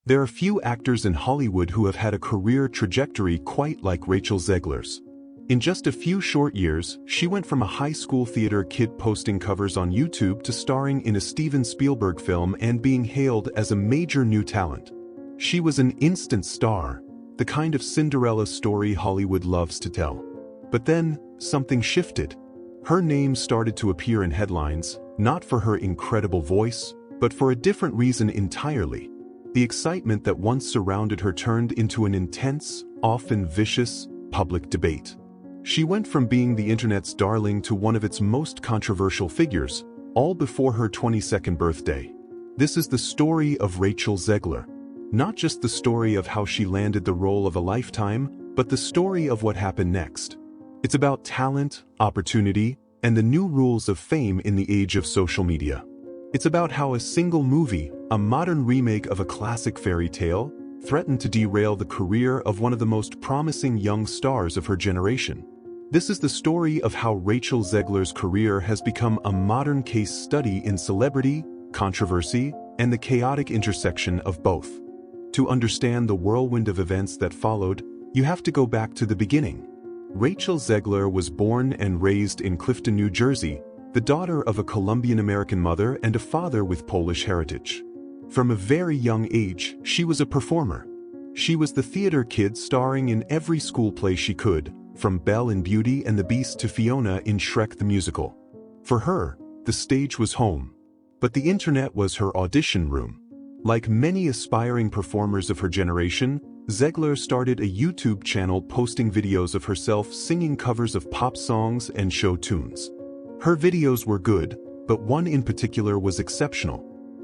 There are few actors in Hollywood who have had a career trajectory quite like Rachel Zegler's. In just a few short years, she went from a high school theater kid posting covers on YouTube to starring in a Steven Spielberg film and being hailed as a major new talent. She was an instant star, the kind of Cinderella story Hollywood loves to tell. But then, something shifted. Her name started to appear in headlines, not for her incredible voice, but for a different reason entirely. The excitement that once surrounded her turned into an intense, often vicious, public debate. She went from being the internet's darling to one of its most controversial figures, all before her 22nd birthday. This is the story of Rachel Zegler. Not just the story of how she landed the role of a lifetime, but the story of what happened next. It's about talent, opportunity, and the new rules of fame in the age of social media. It's about how a single movie, a modern remake of a classic fairy tale, threatened to derail the career of one of the most promising young stars of her generation. This is the story of how Rachel Zegler's career has become a modern case study in celebrity, controversy, and the chaotic intersection of both. To understand the whirlwind of events that followed, you have to go back to the beginning. Rachel Zegler was born and raised in Clifton, New Jersey, the daughter of a Colombian-American mother and a father with Polish heritage. From a very young age, she was a performer. She was the theater kid starring in every school play she could, from Belle in Beauty and the Beast to Fiona in Shrek the Musical. For her, the stage was home. But the internet was her audition room. Like many aspiring performers of her generation, Zegler started a YouTube channel posting videos of herself singing covers of pop songs and show tunes. Her videos were good, but one in particular was exceptional.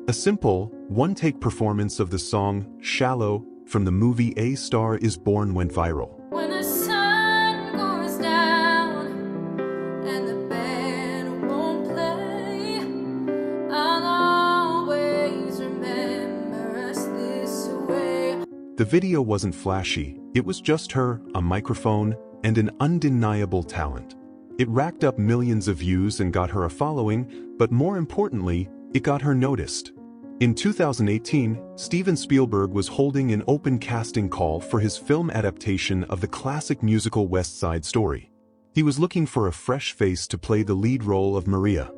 A simple, one-take performance of the song "Shallow" from the movie A Star Is Born went viral. When the sun goes down and the band won't play, I'll always remember us this way. The video wasn't flashy, it was just her, a microphone, and an undeniable talent. It racked up millions of views and got her a following, but more importantly, it got her noticed. In 2018, Steven Spielberg was holding an open casting call for his film adaptation of the classic musical West Side Story. He was looking for a fresh face to play the lead role of Maria.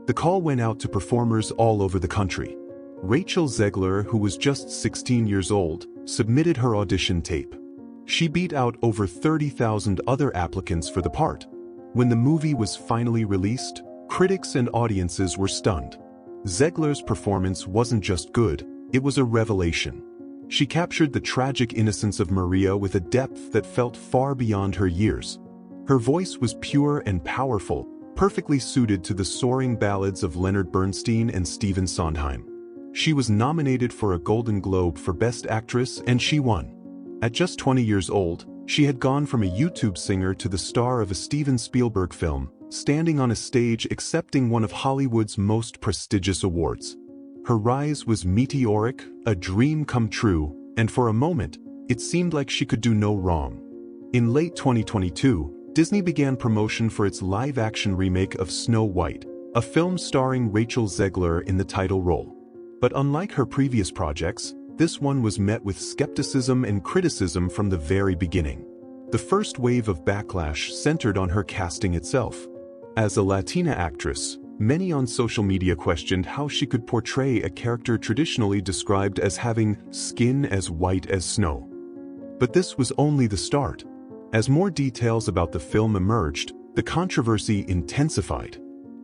The call went out to performers all over the country. Rachel Zegler, who was just 16 years old, submitted her audition tape. She beat out over 30,000 other applicants for the part. When the movie was finally released, critics and audiences were stunned. Zegler's performance wasn't just good, it was a revelation. She captured the tragic innocence of Maria with a depth that felt far beyond her years. Her voice was pure and powerful, perfectly suited to the soaring ballads of Leonard Bernstein and Stephen Sondheim. She was nominated for a Golden Globe for Best Actress and she won. At just 20 years old, she had gone from a YouTube singer to the star of a Steven Spielberg film, standing on a stage accepting one of Hollywood's most prestigious awards. Her rise was meteoric, a dream come true, and for a moment, it seemed like she could do no wrong. In late 2022, Disney began promotion for its live-action remake of Snow White, a film starring Rachel Zegler in the title role. But unlike her previous projects, this one was met with skepticism and criticism from the very beginning. The first wave of backlash centered on her casting itself. As a Latina actress, many on social media questioned how she could portray a character traditionally described as having skin as white as snow. But this was only the start. As more details about the film emerged, the controversy intensified.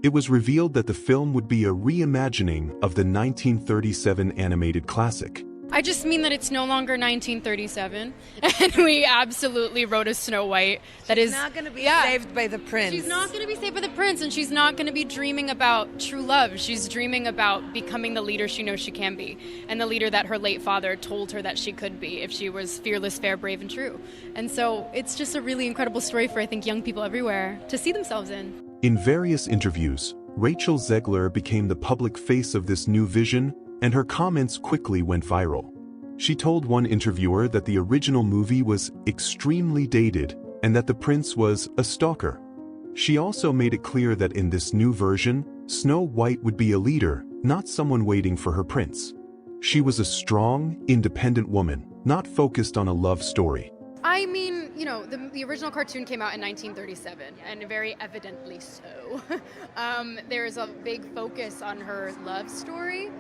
It was revealed that the film would be a reimagining of the 1937 animated classic. I just mean that it's no longer 1937, and we absolutely wrote a Snow White that is... She's not going to be saved by the prince. She's not going to be saved by the prince, and she's not going to be dreaming about true love. She's dreaming about becoming the leader she knows she can be, and the leader that her late father told her that she could be if she was fearless, fair, brave, and true. And so it's just a really incredible story for, I think, young people everywhere to see themselves in. In various interviews, Rachel Zegler became the public face of this new vision, and her comments quickly went viral. She told one interviewer that the original movie was extremely dated and that the prince was a stalker. She also made it clear that in this new version, Snow White would be a leader, not someone waiting for her prince. She was a strong, independent woman, not focused on a love story. I mean, you know, the original cartoon came out in 1937, and very evidently so. There's a big focus on her love story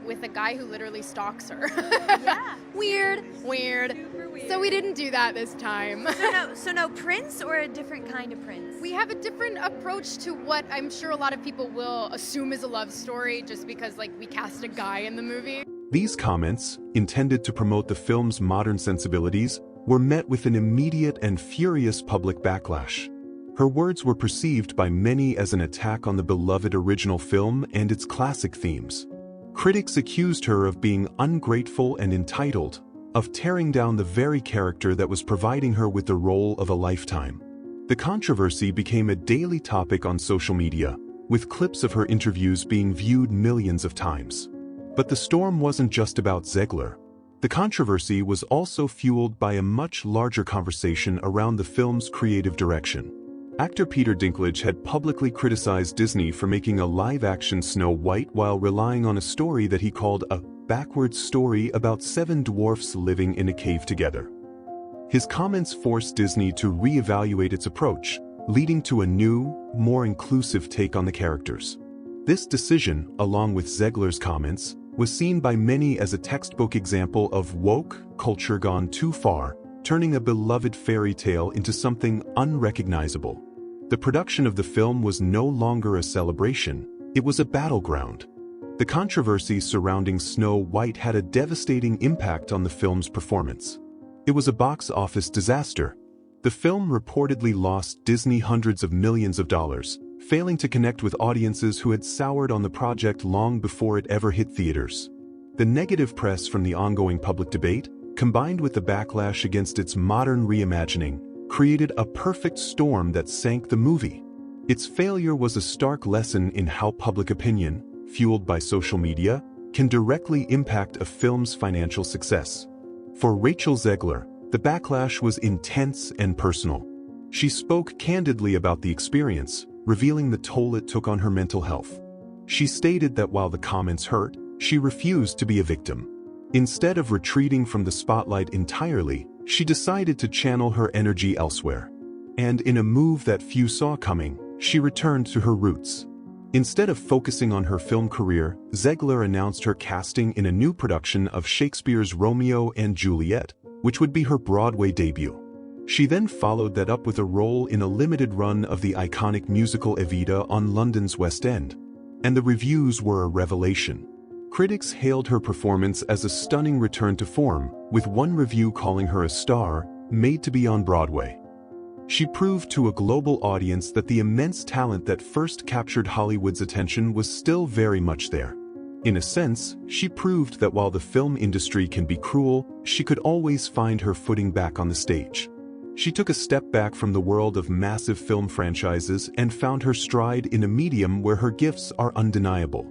with a guy who literally stalks her. Yeah. Weird. Super weird. So we didn't do that this time. So no prince or a different kind of prince? We have a different approach to what I'm sure a lot of people will assume is a love story just because, like, we cast a guy in the movie. These comments, intended to promote the film's modern sensibilities, were met with an immediate and furious public backlash. Her words were perceived by many as an attack on the beloved original film and its classic themes. Critics accused her of being ungrateful and entitled, of tearing down the very character that was providing her with the role of a lifetime. The controversy became a daily topic on social media, with clips of her interviews being viewed millions of times. But the storm wasn't just about Zegler. The controversy was also fueled by a much larger conversation around the film's creative direction. Actor Peter Dinklage had publicly criticized Disney for making a live-action Snow White while relying on a story that he called a backwards story about 7 dwarfs living in a cave together. His comments forced Disney to reevaluate its approach, leading to a new, more inclusive take on the characters. This decision, along with Zegler's comments, was seen by many as a textbook example of woke culture gone too far, turning a beloved fairy tale into something unrecognizable. The production of the film was no longer a celebration, it was a battleground. The controversy surrounding Snow White had a devastating impact on the film's performance. It was a box office disaster. The film reportedly lost Disney hundreds of millions of dollars, failing to connect with audiences who had soured on the project long before it ever hit theaters. The negative press from the ongoing public debate, combined with the backlash against its modern reimagining, created a perfect storm that sank the movie. Its failure was a stark lesson in how public opinion, fueled by social media, can directly impact a film's financial success. For Rachel Zegler, the backlash was intense and personal. She spoke candidly about the experience, revealing the toll it took on her mental health. She stated that while the comments hurt, she refused to be a victim. Instead of retreating from the spotlight entirely, she decided to channel her energy elsewhere. And in a move that few saw coming, she returned to her roots. Instead of focusing on her film career, Zegler announced her casting in a new production of Shakespeare's Romeo and Juliet, which would be her Broadway debut. She then followed that up with a role in a limited run of the iconic musical Evita on London's West End. And the reviews were a revelation. Critics hailed her performance as a stunning return to form, with one review calling her a star, made to be on Broadway. She proved to a global audience that the immense talent that first captured Hollywood's attention was still very much there. In a sense, she proved that while the film industry can be cruel, she could always find her footing back on the stage. She took a step back from the world of massive film franchises and found her stride in a medium where her gifts are undeniable.